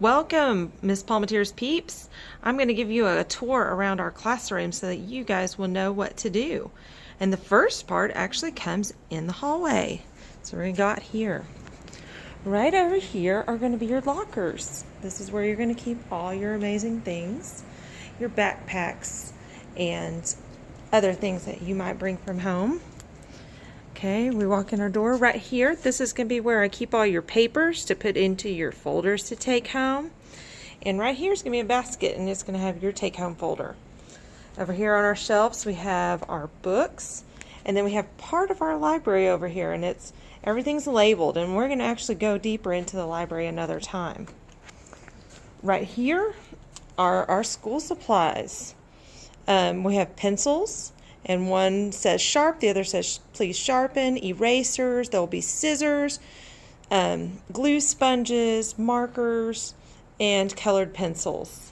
Welcome, Miss Palmateer's peeps. I'm going to give you a tour around our classroom so that you guys will know what to do. And the first part actually comes in the hallway. So we got here. Right over here are going to be your lockers. This is where you're going to keep all your amazing things, your backpacks, and other things that you might bring from home. Okay, we walk in our door right here. This is going to be where I keep all your papers to put into your folders to take home. And right here is going to be a basket, and it's going to have your take-home folder. Over here on our shelves, we have our books, and then we have part of our library over here, and everything's labeled, and we're going to actually go deeper into the library another time. Right here are our school supplies. We have pencils. And one says sharp, the other says please sharpen, erasers, there'll be scissors, glue sponges, markers, and colored pencils.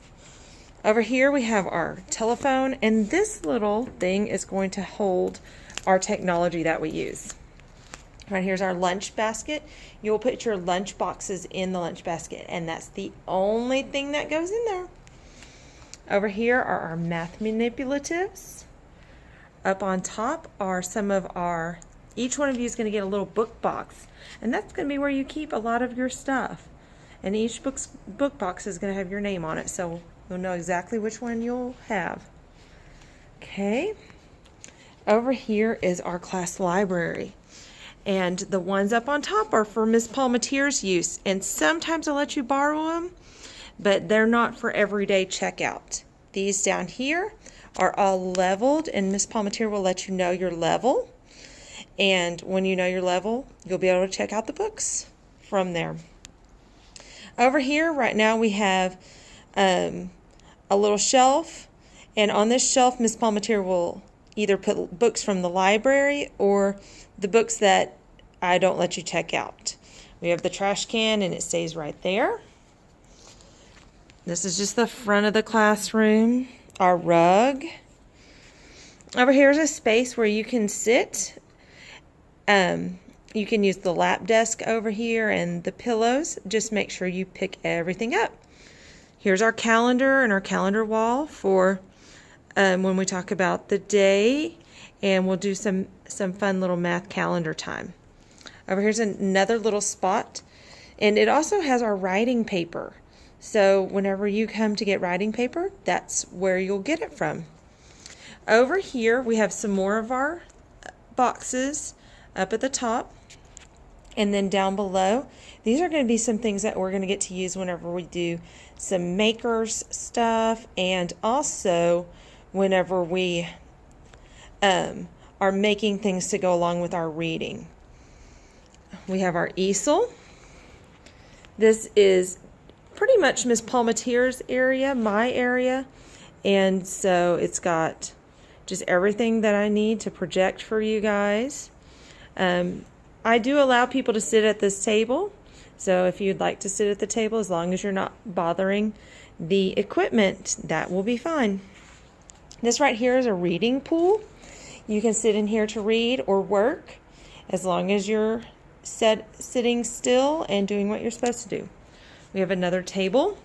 Over here we have our telephone, and this little thing is going to hold our technology that we use. Right here's our lunch basket. You'll put your lunch boxes in the lunch basket, and that's the only thing that goes in there. Over here are our math manipulatives. Up on top are some of each one of you is going to get a little book box, and that's going to be where you keep a lot of your stuff. And each book box is going to have your name on it, so you'll know exactly which one you'll have. Okay, over here is our class library, and the ones up on top are for Miss Palmateer's use, and sometimes I'll let you borrow them, but they're not for everyday checkout. These down here are all leveled, and Miss Palmateer will let you know your level. And when you know your level, you'll be able to check out the books from there. Over here, right now, we have a little shelf. And on this shelf, Miss Palmateer will either put books from the library or the books that I don't let you check out. We have the trash can, and it stays right there. This is just the front of the classroom. Our rug. Over here is a space where you can sit. You can use the lap desk over here and the pillows. Just make sure you pick everything up. Here's our calendar and our calendar wall for when we talk about the day, and we'll do some fun little math calendar time. Over here's another little spot, and it also has our writing paper. So whenever you come to get writing paper, that's where you'll get it from. Over here, we have some more of our boxes up at the top. And then down below, these are going to be some things that we're going to get to use whenever we do some makers stuff, and also whenever we are making things to go along with our reading. We have our easel. This is pretty much Miss Palmateer's area, my area, and so it's got just everything that I need to project for you guys. I do allow people to sit at this table, so if you'd like to sit at the table, as long as you're not bothering the equipment, that will be fine. This right here is a reading pool. You can sit in here to read or work as long as you're sitting still and doing what you're supposed to do. We have another table.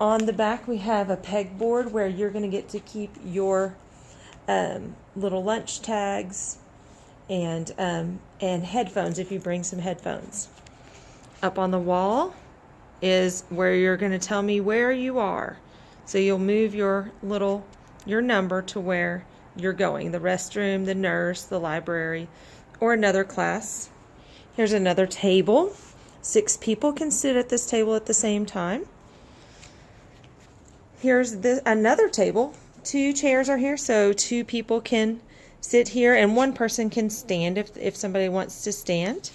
On the back, we have a pegboard where you're going to get to keep your little lunch tags and headphones if you bring some headphones. Up on the wall is where you're going to tell me where you are. So you'll move your number to where you're going, the restroom, the nurse, the library, or another class. Here's another table. 6 people can sit at this table at the same time. Here's another table. 2 chairs are here, so 2 people can sit here, and 1 person can stand if somebody wants to stand.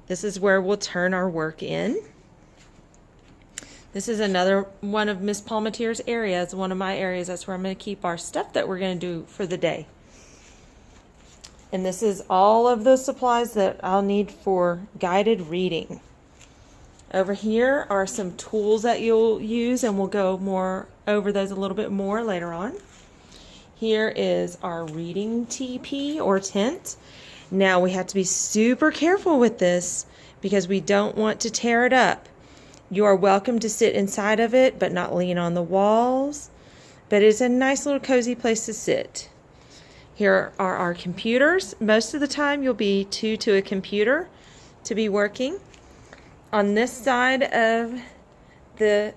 This is where we'll turn our work in. This is another one of Miss Palmateer's areas, one of my areas. That's where I'm going to keep our stuff that we're going to do for the day. And this is all of the supplies that I'll need for guided reading. Over here are some tools that you'll use, and we'll go more over those a little bit more later on. Here is our reading TP or tent. Now we have to be super careful with this because we don't want to tear it up. You are welcome to sit inside of it, but not lean on the walls. But it's a nice little cozy place to sit. Here are our computers. Most of the time you'll be two to a computer to be working. On this side of the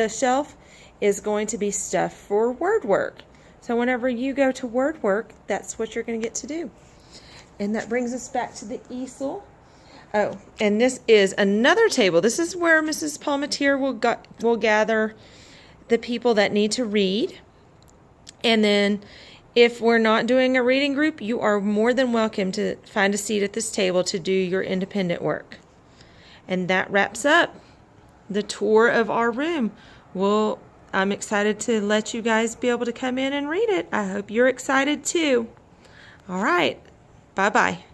shelf is going to be stuff for word work. So whenever you go to word work, that's what you're going to get to do. And that brings us back to the easel. Oh, and this is another table. This is where Mrs. Palmatier will gather the people that need to read. And then if we're not doing a reading group, you are more than welcome to find a seat at this table to do your independent work. And that wraps up the tour of our room. I'm excited to let you guys be able to come in and read it. I hope you're excited too. All right. Bye-bye.